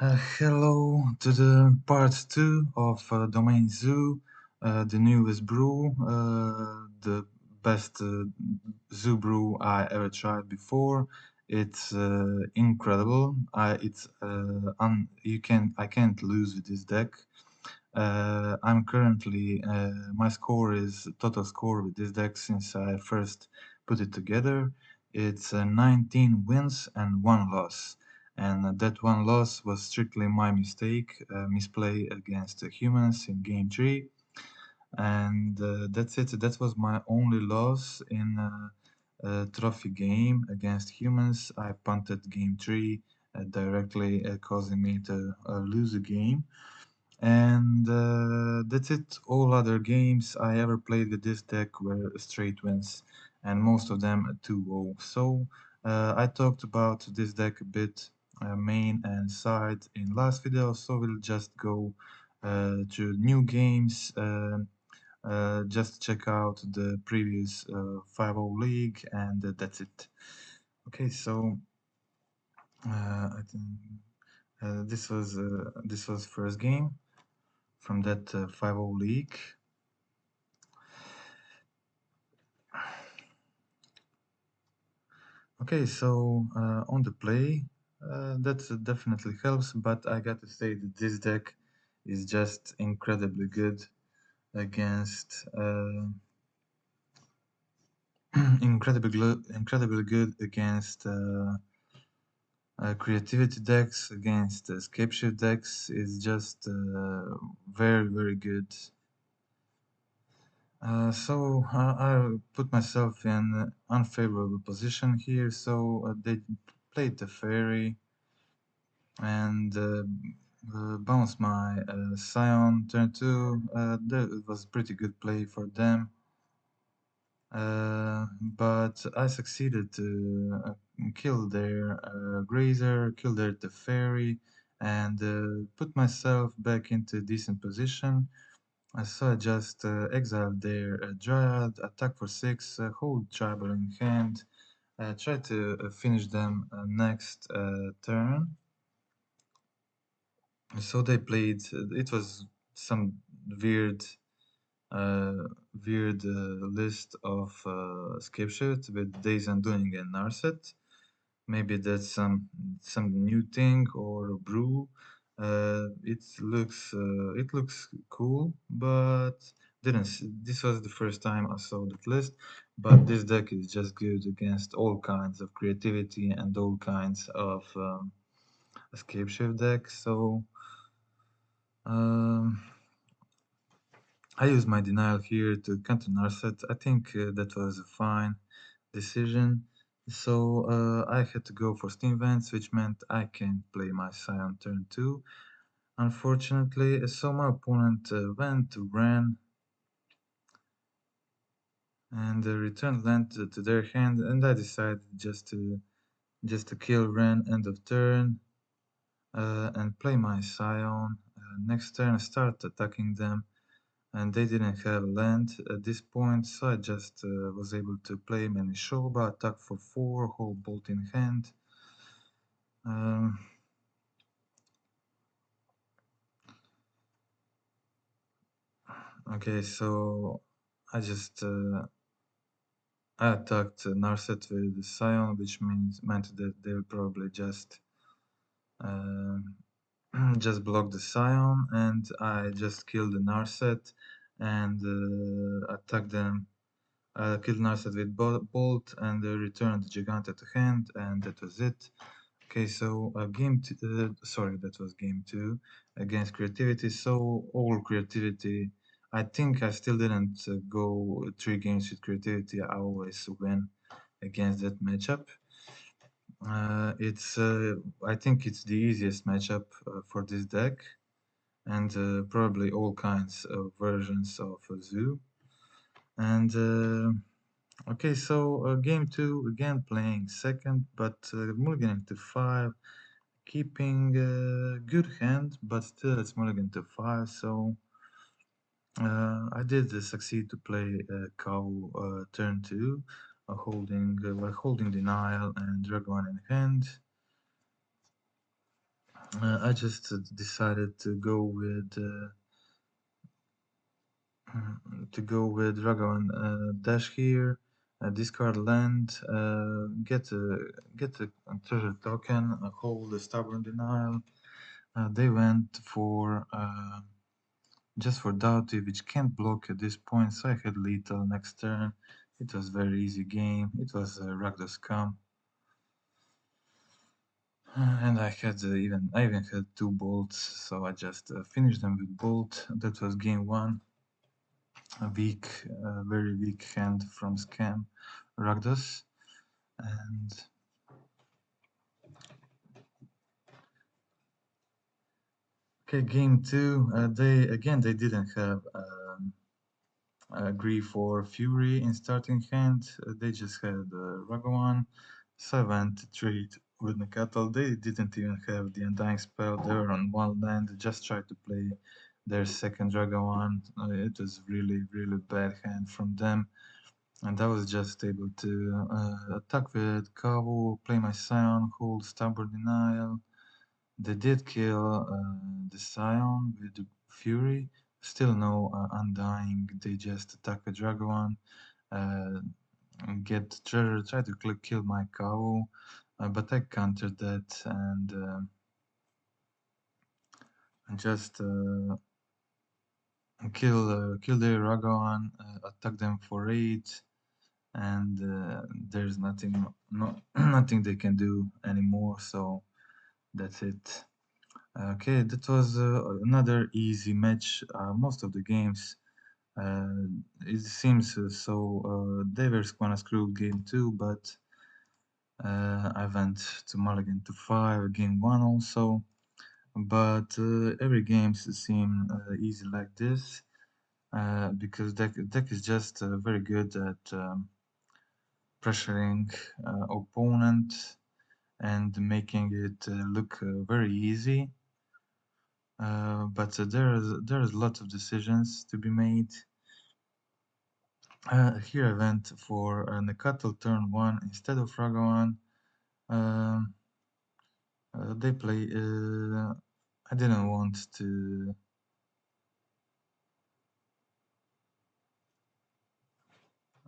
Hello to the part 2 of Domain Zoo, the newest brew, the best zoo brew I ever tried before. It's incredible. I can't lose with this deck. I'm currently my score is total score with this deck since I first put it together. It's 19 wins and 1 loss, and that 1 loss was strictly my mistake, misplay against humans in game 3, and that's it. That was my only loss in a trophy game against humans. I punted game 3 directly, causing me to lose a game. And that's it. All other games I ever played with this deck were straight wins, and most of them 2-0. So I talked about this deck a bit, main and side, in last video, so we'll just go to new games. Just check out the previous 5-0 league, and that's it. Okay, so I think this was first game from that 5-0 league. Okay, so on the play, that definitely helps, but I got to say that this deck is just incredibly good against incredibly good against creativity decks, against Scapeshift decks. Is just very good. So I put myself in an unfavorable position here. So they played the fairy and bounced my Scion turn 2. That was pretty good play for them. But I succeeded to kill their Grazer, kill their Teferi, and put myself back into a decent position. So I just exiled their Dryad, attack for 6, hold Tribal in hand, try to finish them next turn. So they played, it was some weird list of Scapeshift with Days Undoing and Narset. Maybe that's some new thing or brew. It looks cool, but this was the first time I saw that list. But this deck is just good against all kinds of creativity and all kinds of Scapeshift deck. So um, I used my denial here to counter Narset. I think that was a fine decision. So I had to go for Steam Vents, which meant I can't play my Scion turn 2. Unfortunately, so my opponent went to Ren and returned land to their hand, and I decided just to kill Ren end of turn and play my Scion. Next turn, I start attacking them, and they didn't have land at this point, so I just was able to play many Shoba, attack for 4, hold bolt in hand. Okay, so I just I attacked Narset with the Scion, which meant that they will probably just just block the Scion, and I just killed the Narset and attacked them. Killed Narset with Bolt and returned the Gigante to hand, and that was it. Okay, so sorry, that was game 2 against Creativity. So all Creativity, I think I still didn't go 3 games with Creativity. I always win against that matchup. I think it's the easiest matchup for this deck, and probably all kinds of versions of Zoo. And okay, so game 2 again playing second, but mulliganing to 5, keeping good hand, but still it's mulligan to 5. So I did succeed to play cow turn 2, holding denial and dragon in hand. I just decided to go with Dragon dash here, discard land, get a treasure token, hold the stubborn denial. They went for just for Doughty, which can't block at this point, so I had lethal next turn. It was very easy game. It was Rakdos Scam. And I even had 2 bolts, so I just finished them with bolt. That was game 1. A very weak hand from Scam Rakdos. And okay, game 2. They didn't have Grief or Fury in starting hand. They just had Ragavan. So I went to trade with Nakatal. They didn't even have the Undying spell. They were on one land. Just tried to play their second Ragavan. It was really, really bad hand from them. And I was just able to attack with Kavu, play my Scion, hold Stubborn Denial. They did kill the Scion with the Fury. Still no Undying. They just attack a Dragon, uh, get treasure, try to kill my Kavu. But I countered that and just kill their Ragavan, attack them for 8, and there's nothing they can do anymore. So that's it. Okay, that was another easy match. Most of the games, it seems they were gonna screw game 2, but I went to mulligan to 5, game 1 also. But every game seem easy like this because deck is just very good at pressuring opponent and making it look very easy. But there's lots of decisions to be made. Here I went for Nekatel turn 1 instead of Ragavan. Um, they play. I didn't want to.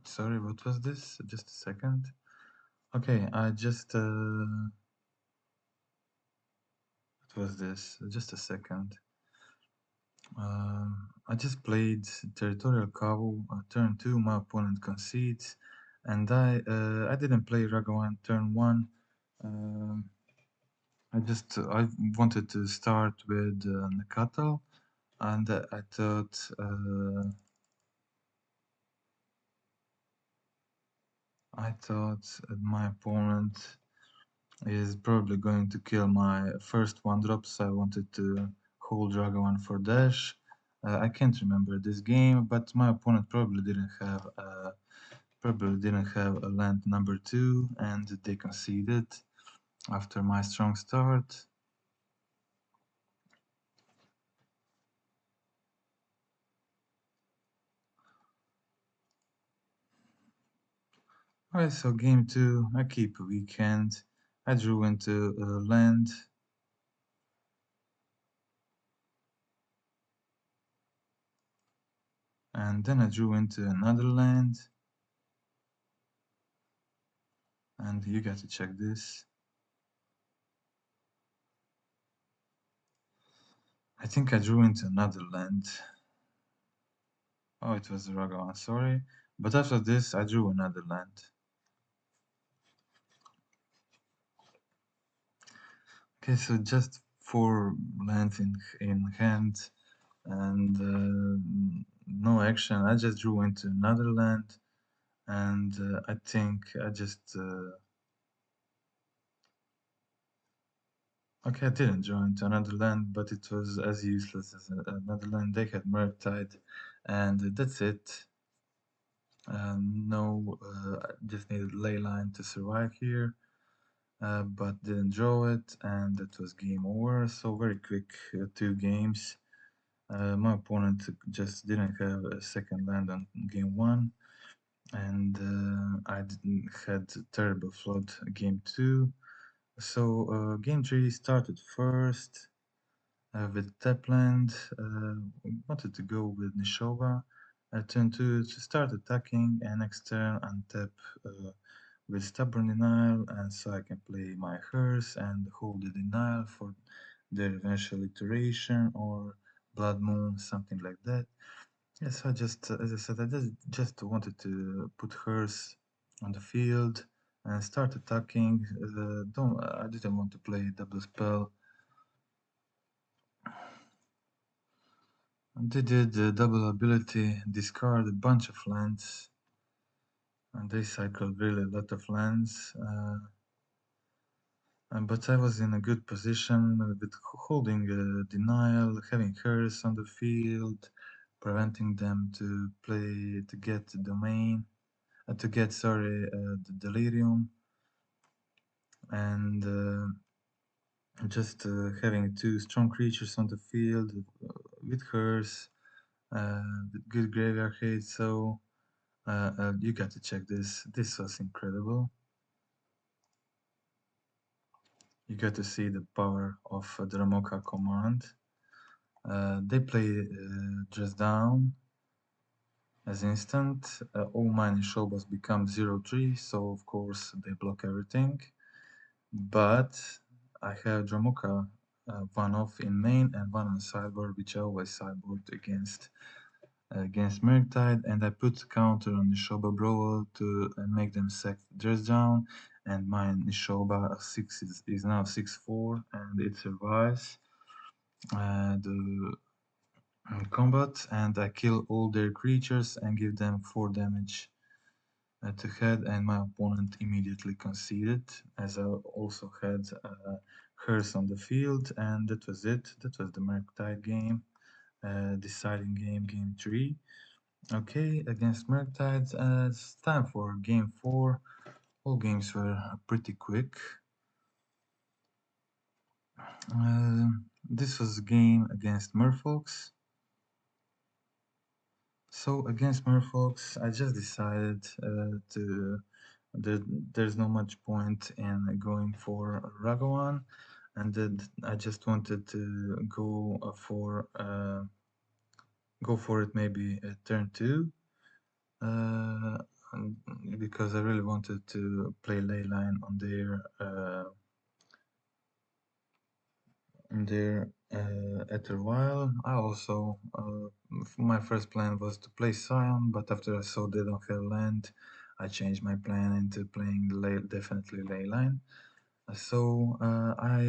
Sorry, what was this? Just a second. Okay, I just. What was this? Just a second. I just played Territorial Kavu, turn 2, my opponent concedes, and I didn't play Ragavan turn 1. I wanted to start with Nakatal, and I thought my opponent is probably going to kill my first 1-drop, so I wanted to hold Ragavan for dash. I can't remember this game, but my opponent probably didn't have a land number 2, and they conceded after my strong start. Alright, so game 2, I keep a weekend. I drew into a land. And then I drew into another land. And you got to check this. I think I drew into another land. Oh, it was the Ragavan, sorry. But after this, I drew another land. Okay, so just 4 lands in hand and no action. I just drew into another land, and I think I just okay, I didn't draw into another land, but it was as useless as another land. They had Murktide, and that's it. No, I just needed Leyline to survive here, but didn't draw it, and that was game over. So very quick 2 games. My opponent just didn't have a second land on game 1, and I didn't had terrible flood game 2. So game 3 started first with Tapland. Wanted to go with Nishoba. Turn 2 to start attacking, and next turn untap with Stubborn Denial, and so I can play my Hearse and hold the Denial for their eventual iteration or Blood Moon, something like that. Yes, I just, as I said, I just wanted to put Hearse on the field and start attacking. I didn't want to play double spell. They did double ability, discard a bunch of lands, and they cycled really a lot of lands. But I was in a good position with holding denial, having hers on the field, preventing them to play to get the domain, to get the delirium, and just having two strong creatures on the field with hers, with good graveyard hate. So you got to check this. This was incredible. You got to see the power of the Ramoka command. They play Dress Down as instant. All mine Shobas become 0-3, so of course they block everything. But I have Dramoka one off in main and one on sideboard, which I always sideboard against Murktide, and I put counter on Nishoba Brawl to make them sack Dress Down, and my Nishoba 6 is now 6-4, and it survives the combat, and I kill all their creatures and give them 4 damage to head, and my opponent immediately conceded, as I also had hers on the field, and that was it. That was the Murktide game, deciding game, game 3. Okay, against Murktide, it's time for game 4. All games were pretty quick. This was a game against Merfolks. So against Merfolks, I just decided there's no much point in going for Ragavan, and that I just wanted to go for it maybe at turn 2, uh, because I really wanted to play Leyline on their after a while. I also my first plan was to play Scion, but after I saw they don't have land, I changed my plan into playing definitely Leyline. So I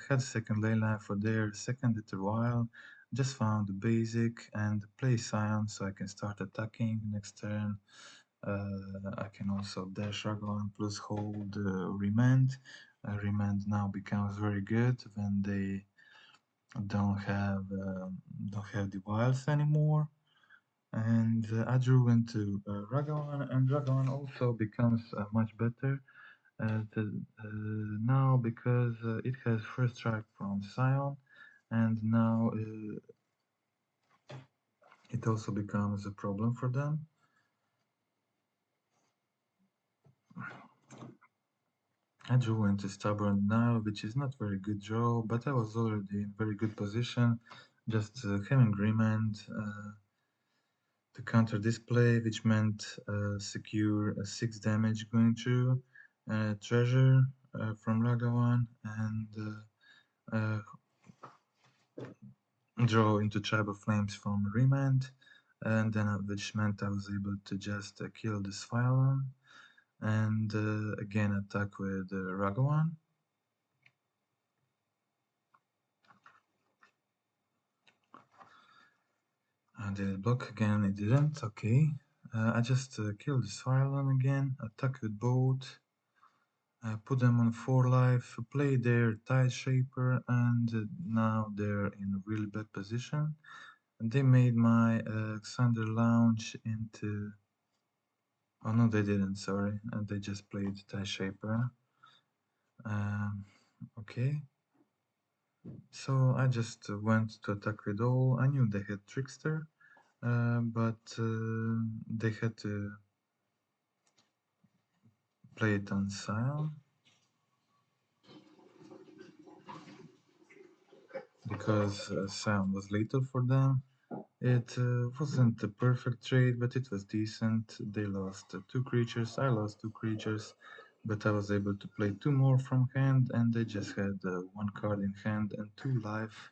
had second Leyline for their second after a while. Just found the basic and play Scion so I can start attacking next turn. I can also dash Raglan plus hold Remand. Remand now becomes very good when they don't have the wilds anymore. And I drew into Ragavan, and Ragavan also becomes much better now because it has first strike from Scion, and now it also becomes a problem for them. I drew into Stubborn now, which is not very good draw, but I was already in very good position, just having Remand to counter this play, which meant secure 6 damage going through, Treasure from Ragavan, and draw into Tribal Flames from Remand, and then which meant I was able to just kill this Phylon, and again attack with Ragavan. And did it block again? It didn't. Okay. I just killed this Phylon again, attack with both, put them on 4 life, play their Tide Shaper, and now they're in a really bad position. And they made my Alexander Lounge into... Oh no, they didn't, sorry. They just played Tide Shaper. Okay. So I just went to attack with all. I knew they had Trickster, but they had to play it on Scion. because Sam was lethal for them. It wasn't a perfect trade, but it was decent. They lost two creatures, I lost two creatures, but I was able to play two more from hand, and they just had one card in hand and two life.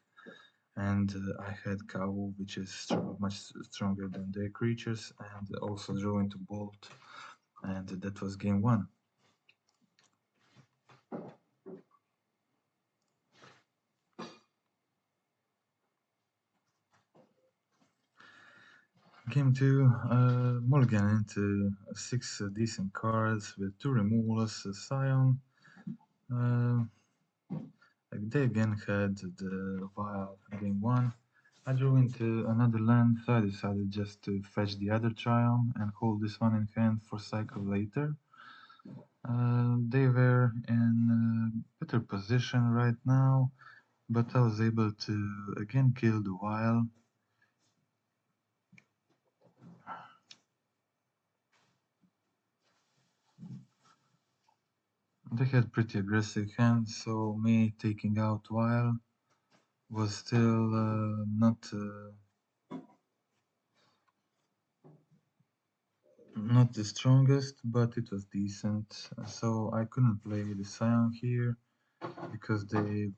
And I had Cow, which is much stronger than their creatures, and also drew into Bolt, and that was game one. Game 2, mulligan into 6 decent cards with 2 removals, Scion. They again had the Vial game 1. I drew into another land, so I decided just to fetch the other Triumph and hold this one in hand for cycle later. They were in a better position right now, but I was able to again kill the Vial. They had pretty aggressive hands, so me taking out Vial was still not the strongest, but it was decent. So I couldn't play the Scion here because they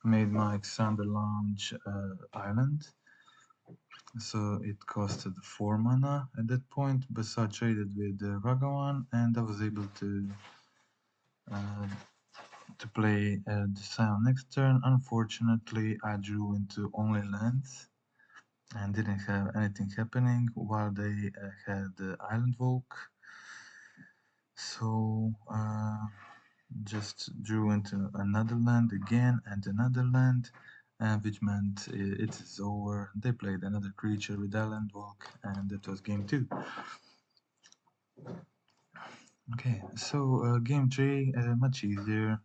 made my Xander Lounge island. So it costed 4 mana at that point, but so I traded with Ragavan and I was able uh, to play the Scion next turn. Unfortunately, I drew into only lands and didn't have anything happening while they had Island Volk. So just drew into another land again and another land, which meant it is over. They played another creature with Island Walk, and that was game 2. Okay, so game 3, much easier.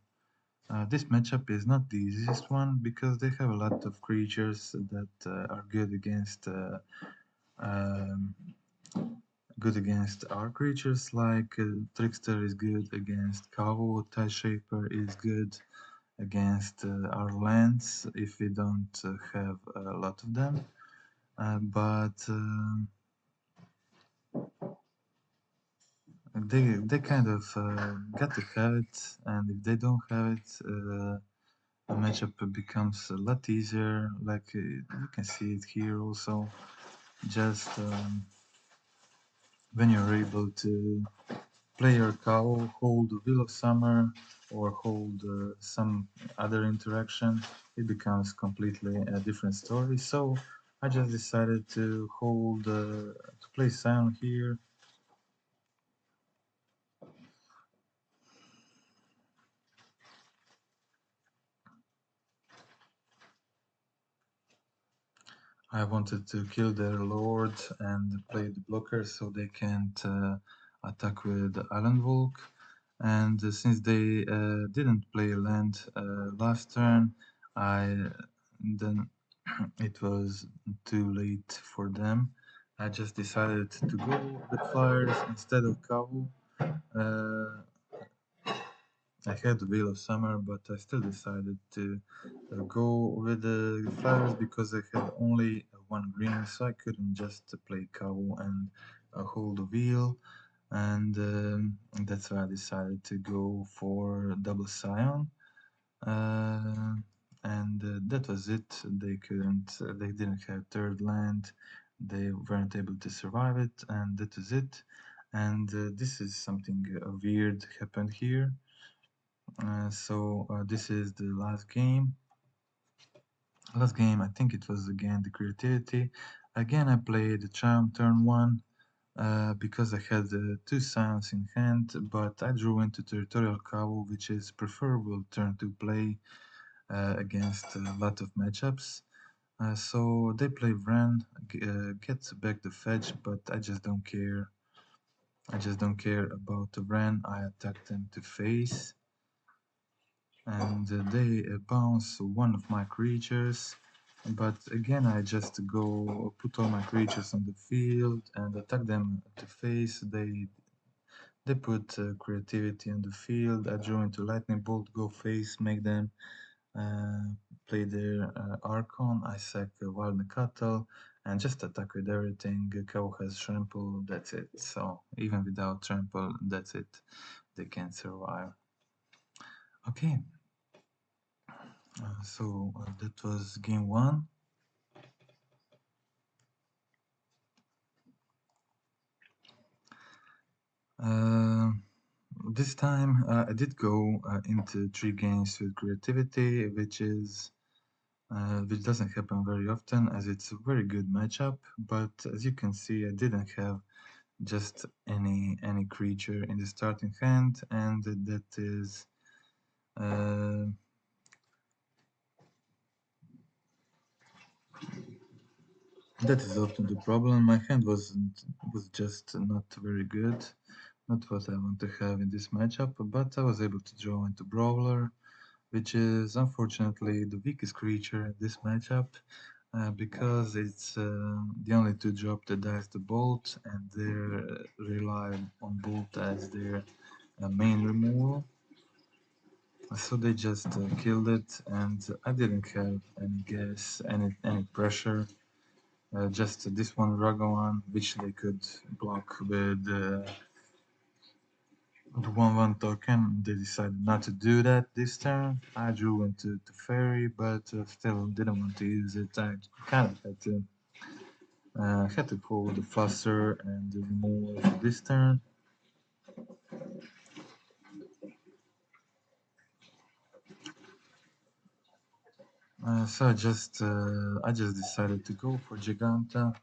This matchup is not the easiest one because they have a lot of creatures that are good against um, our creatures. Like Trickster is good against Kavu, Tie Shaper is good against our lands if we don't have a lot of them. But they kind of got to have it, and if they don't have it, the matchup becomes a lot easier. Like you can see it here also. Just when you're able to play your cow, hold Wheel of Summer, or hold some other interaction, it becomes completely a different story. So I just decided to hold, to play Scion here. I wanted to kill their lord and play the blocker so they can't attack with Island Volk. And since they didn't play land last turn, then it was too late for them. I just decided to go with flyers instead of Kavu. Uh, I had the Wheel of Summer, but I still decided to go with the flyers because I had only one green, so I couldn't just play Kavu and hold the wheel. And that's why I decided to go for double Scion. And that was it. They didn't have third land. They weren't able to survive it, and that was it. And this is something weird happened here. So this is the last game. Last game, I think it was again the creativity. Again, I played the Charm turn 1 because I had 2 Scions in hand, but I drew into Territorial Cow, which is preferable turn to play against a lot of matchups. So they play Vren, gets back the fetch, but I just don't care. I just don't care about the Vren. I attack them to face. And they bounce one of my creatures. But again, I just go put all my creatures on the field and attack them to face. They put creativity on the field. I draw into lightning bolt, go face, make them uh, play their Archon, I sack Wild Cattle, and just attack with everything. Cow has trample, that's it. So even without trample, that's it. They can survive. Okay, that was game one. Uh, this time I did go into 3 games with creativity, which doesn't happen very often as it's a very good matchup. But as you can see, I didn't have just any creature in the starting hand, and uh, that is often the problem. My hand was just not very good, not what I want to have in this matchup. But I was able to draw into Brawler, which is unfortunately the weakest creature in this matchup. Because it's the only 2-drop that dies the Bolt, and they rely on Bolt as their main removal. So they just killed it, and I didn't have any gas, any pressure. Just this one Ragavan, which they could block with the 1/1 token. They decided not to do that this turn. I drew into the fairy, but still didn't want to use it. I kind of had to pull the fluster and the removal for this turn. So I just decided to go for Giganta.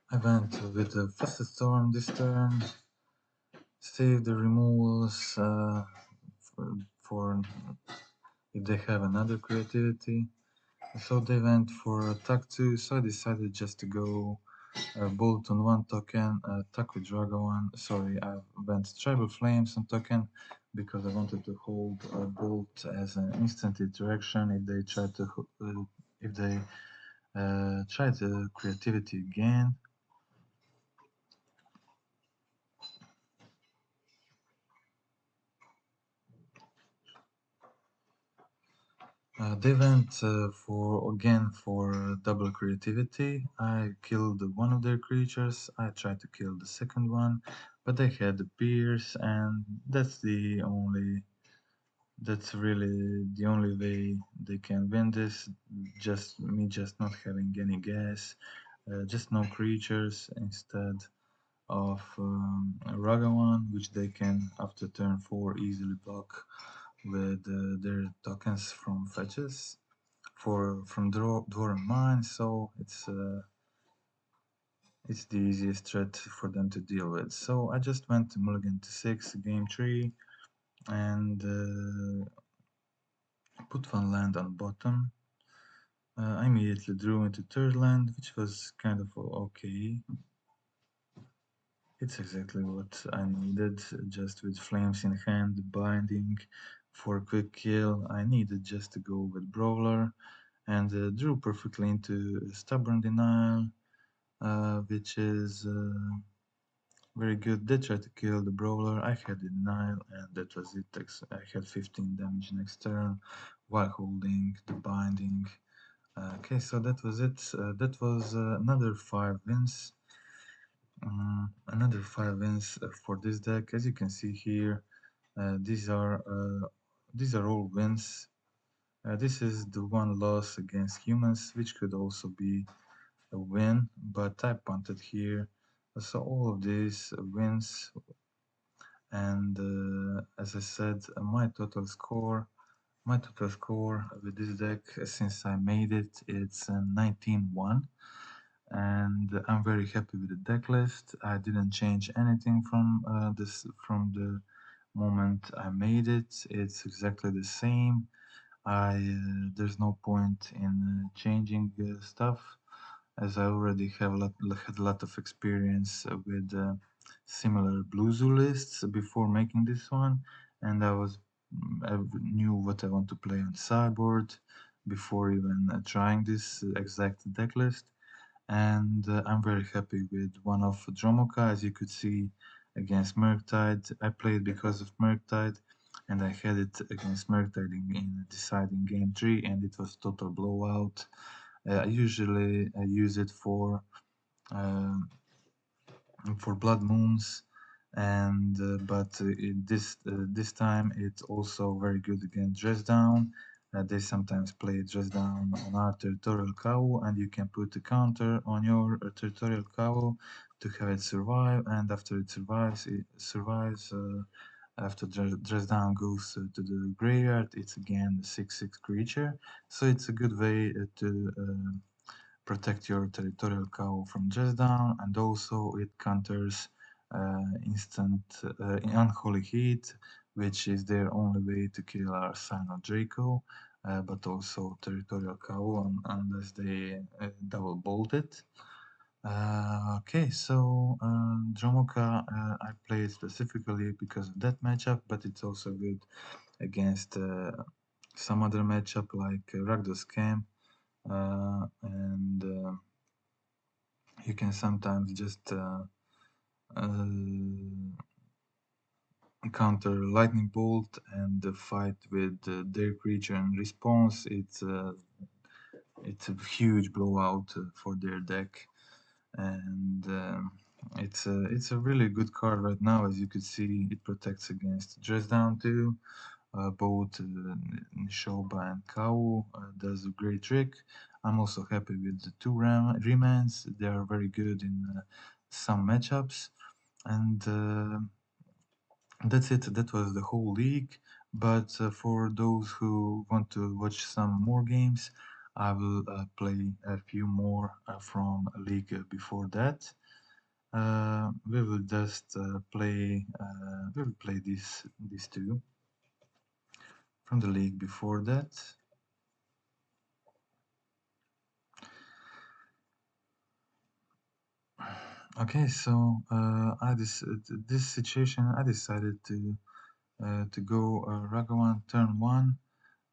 I went with the fastest storm this turn. Save the removals for if they have another creativity. So they went for attack 2, so I decided just to go bolt on 1 token, attack with Dragon. Sorry, I went Tribal Flames on token because I wanted to hold bolt as an instant interaction if they try the creativity again. They went for double creativity. I killed one of their creatures. I tried to kill the second one, but they had the pierce, and that's really the only way they can win this. Just not having any gas, just no creatures instead of Ragavan, which they can after turn 4 easily block with their tokens from fetches from Dwarven Mine, so it's the easiest threat for them to deal with. So I just went to mulligan to 6, game 3, and put 1 land on bottom. I immediately drew into 3rd land, which was kind of okay. It's exactly what I needed, just with flames in hand, binding for a quick kill. I needed just to go with Brawler, and drew perfectly into Stubborn Denial, which is very good. They tried to kill the Brawler. I had the Denial, and that was it. I had 15 damage next turn while holding the Binding. Okay, so that was it. That was another 5 wins. Another 5 wins for this deck. As you can see here, these are all wins. This is the one loss against humans, which could also be a win, but I punted here. So all of these wins, and as I said, my total score with this deck since I made it, it's 19-1, and I'm very happy with the deck list. I didn't change anything from the moment I made it. It's exactly the same. There's no point in changing stuff, as I already had a lot of experience with similar Blue Zoo lists before making this one, and I was I knew what I want to play on the sideboard before even trying this exact deck list. And I'm very happy with one of Dromoka, as you could see against Murktide. I played because of Murktide, and I had it against Murktide in deciding game 3, and it was total blowout. I usually use it um for blood moons, and this time it's also very good against dress down. They sometimes play dress down on our territorial cow, and you can put a counter on your territorial cow to have it survive, and after it survives after dress down goes to the graveyard, it's again a 6/6 creature. So it's a good way to protect your territorial cow from dress down, and also it counters instant unholy heat, which is their only way to kill our Sino Draco, but also territorial cow unless they double bolt it. Okay, so Dromoka I played specifically because of that matchup, but it's also good against some other matchup like Rakdos Scam, and you can sometimes just counter lightning bolt and fight with their creature in response. It's a huge blowout for their deck, and it's a really good card right now. As you could see, it protects against dress down too. Both Nishoba and Kau does a great trick. I'm also happy with the two remans. They are very good in some matchups. And that's it. That was the whole league. But for those who want to watch some more games, I will play a few more from a league before that. We will just we will play these two from the league before that. Okay, so this situation, I decided to go Ragavan turn one.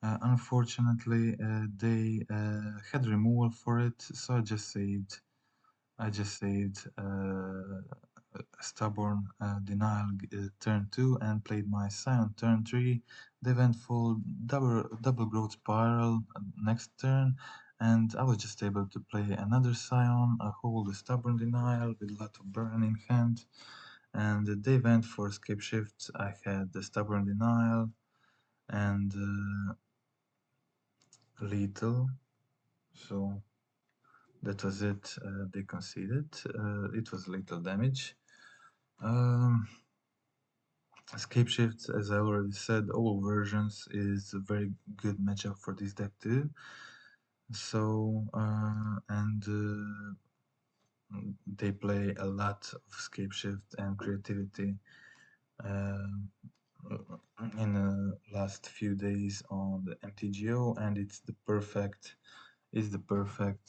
Unfortunately, they had removal for it, so I just saved Stubborn Denial turn 2 and played my Scion turn 3. They went full double growth spiral next turn, and I was just able to play another Scion, hold the Stubborn Denial with a lot of burn in hand, and they went for Escapeshift. I had the Stubborn Denial and Lethal, so that was it. They conceded. It was lethal damage. Scapeshift, as I already said, all versions is a very good matchup for this deck too. So, they play a lot of Scapeshift and creativity in the last few days on the MTGO, and it's the perfect it's the perfect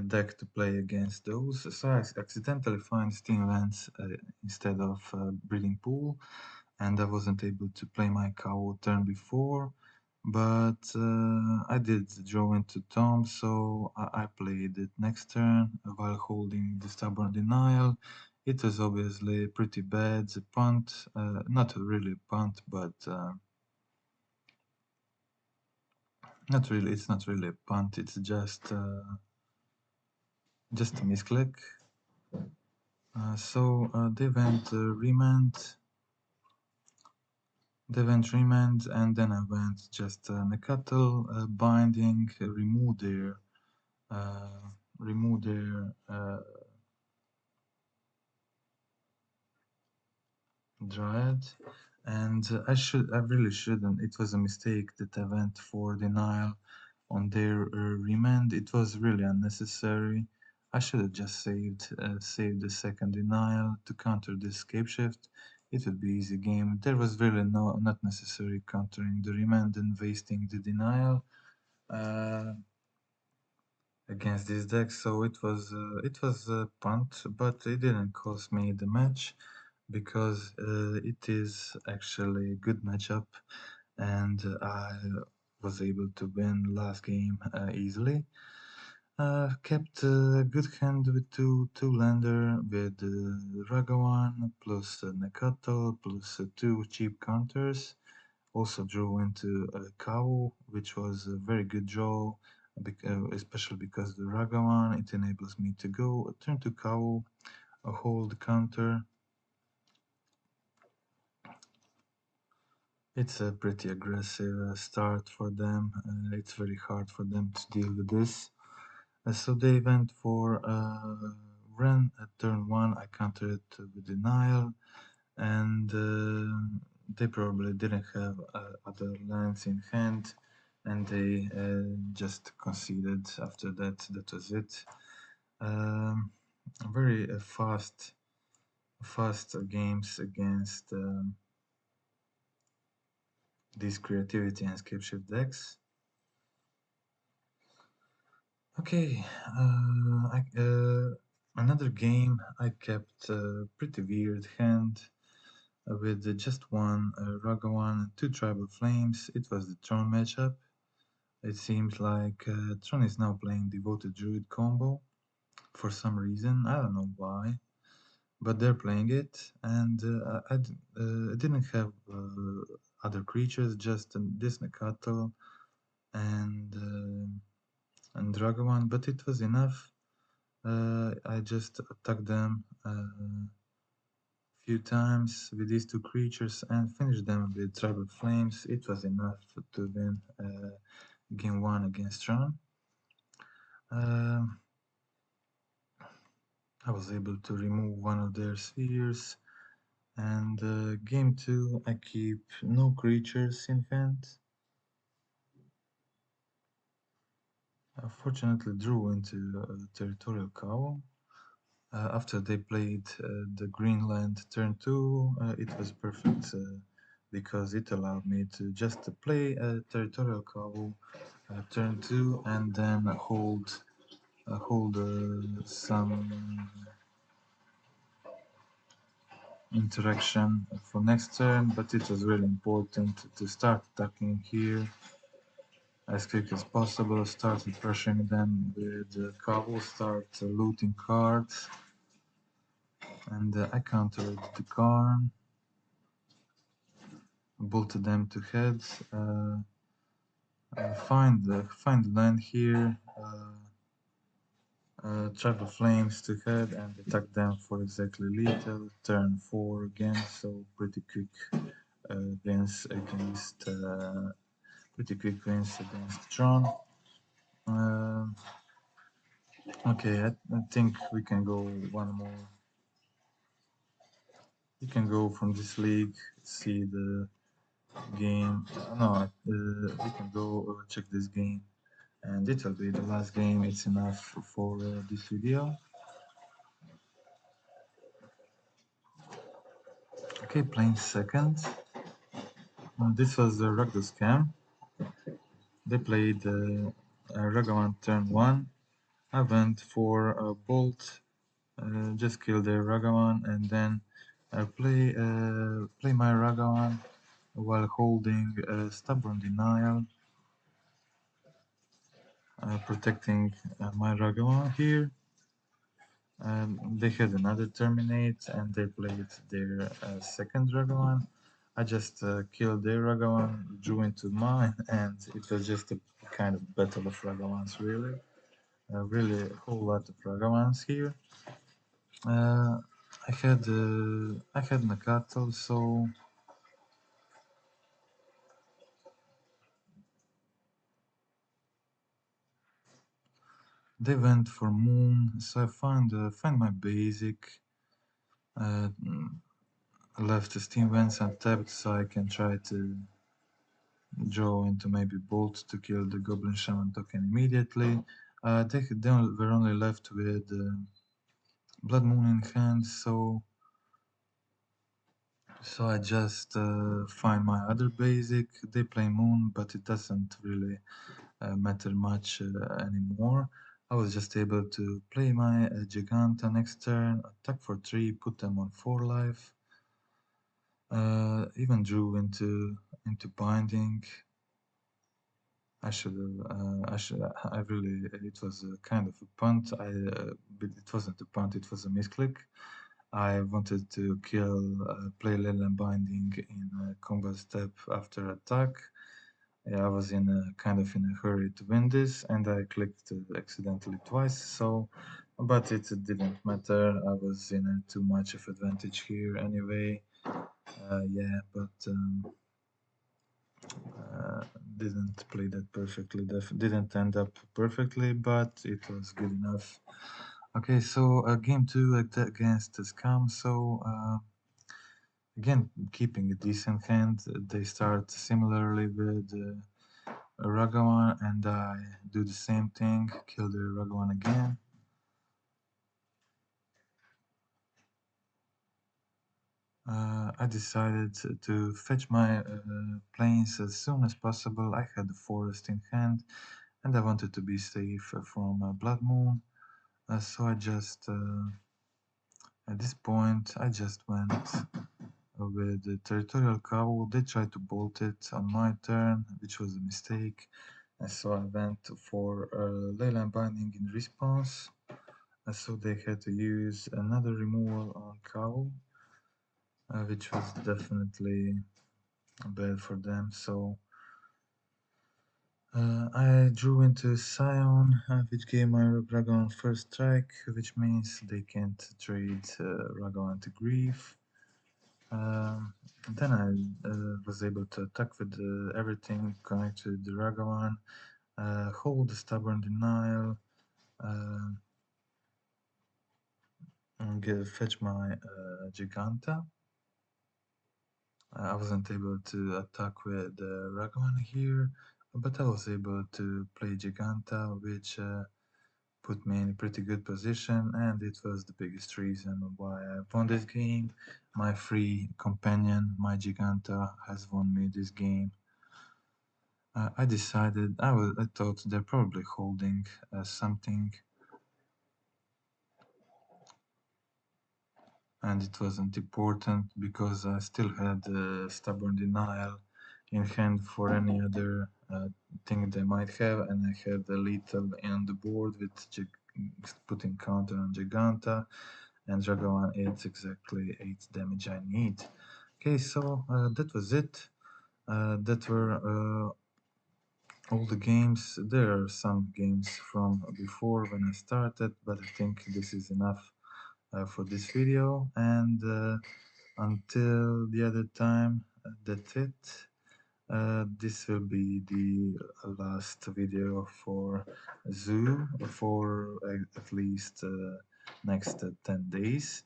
deck to play against those. So I accidentally find Steam Vents instead of Breeding Pool, and I wasn't able to play my cow turn before, but I did draw into Tom, so I played it next turn while holding the Stubborn Denial. It was obviously pretty bad, the punt, not really a punt, but not really, it's not really a punt, it's just a misclick. They went remand. They went remand, and then I went just Nekatl binding, remove their Dryad, and I really shouldn't. It was a mistake that I went for denial on their remand. It was really unnecessary. I should have just saved the second denial to counter the escape shift. It would be easy game. There was really not necessary countering the remand and wasting the denial. Uh, against this deck, so it was a punt, but it didn't cost me the match because it is actually a good matchup, and I was able to win last game easily. Kept a good hand with two lander with Ragavan plus Nekato plus two cheap counters. Also drew into Cow, which was a very good draw, especially because the Ragavan, it enables me to go turn to Cow, hold counter. It's a pretty aggressive start for them. It's very hard for them to deal with this. So they went for Ren at turn 1. I countered it with Denial, and they probably didn't have other lands in hand, and they just conceded after that. That was it. Very fast games against these creativity and Scapeshift decks. Okay, another game I kept a pretty weird hand with just one Ragavan and two Tribal Flames. It was the Tron matchup. It seems like Tron is now playing Devoted Druid combo for some reason. I don't know why, but they're playing it, and I didn't have other creatures, just this Nakato and Ragavan, but it was enough. I just attacked them few times with these two creatures and finished them with Tribal Flames. It was enough to win game 1 against Tron. I was able to remove one of their spheres, and game 2 I keep no creatures in hand. Fortunately drew into Territorial Cow. After they played the Greenland turn 2, it was perfect because it allowed me to just play a Territorial Cow turn 2 and then hold some interaction for next turn, but it was really important to start attacking here as quick as possible, start pressuring them with Cow, start looting cards, and I countered the Karn, bolted them to heads, find land here, Tribal Flames to head and attack them for exactly lethal, turn 4 again, so pretty quick wins against Tron. Okay, I think we can go one more. You can go from this league, see the game. No, you can go check this game, and it will be the last game. It's enough for this video. Okay, playing second. This was the Rakdos Scam. They played Ragavan turn 1. I went for a bolt, just kill their Ragavan, and then play my Ragavan while holding Stubborn Denial, protecting my Ragavan here. They had another Terminate, and they played their second Ragavan. I just killed their Ragavan, drew into mine, and it was just a kind of battle of Ragavans, really. Really a whole lot of Ragavans here. I had Nakato, so they went for Moon. So I find my basic. Uh, Left the Steam Vents untapped so I can try to draw into maybe Bolt to kill the Goblin Shaman token immediately. They were only left with Blood Moon in hand, so I just find my other basic. They play Moon, but it doesn't really matter much anymore. I was just able to play my Giganta next turn, attack for 3, put them on 4 life. Even drew into binding. I really, it was a kind of a punt. But it wasn't a punt, it was a misclick. I wanted to play Leyland Binding in a combat step after attack. Yeah, I was in a hurry to win this, and I clicked accidentally twice. But it didn't matter. I was in too much of advantage here anyway. Yeah, but uh, didn't play that perfectly. Didn't end up perfectly, but it was good enough. Okay, so game 2 against the Scam. So again, keeping a decent hand. They start similarly with Ragavan, and I do the same thing. Kill the Ragavan again. I decided to fetch my planes as soon as possible. I had the forest in hand, and I wanted to be safe from Blood Moon. So at this point, I just went with the Territorial Cowl. They tried to bolt it on my turn, which was a mistake. And so I went for Leyline Binding in response. So they had to use another removal on Cowl, which was definitely bad for them. So I drew into Scion, which gave my Ragavan first strike, which means they can't trade Ragavan to Grief. Then I was able to attack with everything connected to the Ragavan, hold the Stubborn Denial, and fetch my Giganta. I wasn't able to attack with Ragavan here, but I was able to play Giganta, which put me in a pretty good position, and it was the biggest reason why I won this game. My free companion, my Giganta, has won me this game. I decided, I thought they're probably holding something, and it wasn't important because I still had Stubborn Denial in hand for any other thing they might have, and I had a lethal on the board with putting counter on Giganta, and Ragavan 8 exactly 8 damage I need. Okay, so that was it. That were all the games. There are some games from before when I started, but I think this is enough for this video, and until the other time, that's it. This will be the last video for Zoo for at least next 10 days.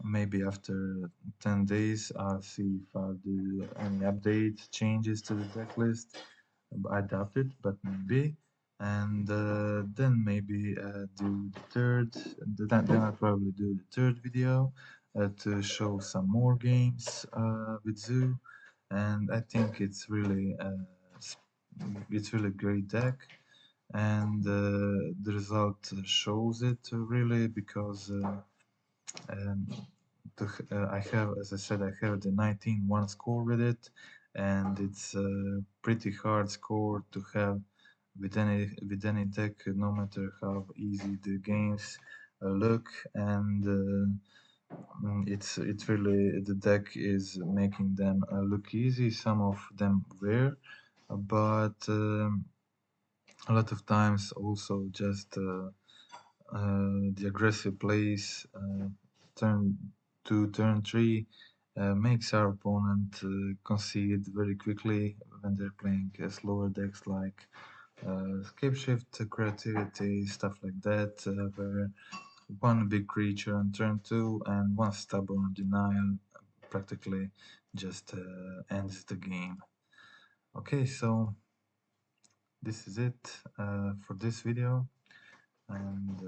Maybe after 10 days I'll see if I'll do any update changes to the deck list. I doubt it, but maybe. And then maybe do the third, then I'll probably do the third video to show some more games with Zoo. And I think it's really great deck, and the result shows it really because um, I have, as I said, I have the 19-1 score with it, and it's a pretty hard score to have with any deck, no matter how easy the games look, and it's really the deck is making them look easy. Some of them were, but a lot of times also just the aggressive plays turn 2, turn 3 makes our opponent concede very quickly when they're playing slower decks like Scapeshift, Creativity, stuff like that, where one big creature on turn 2 and one stubborn denial practically just ends the game. Okay, so this is it for this video, and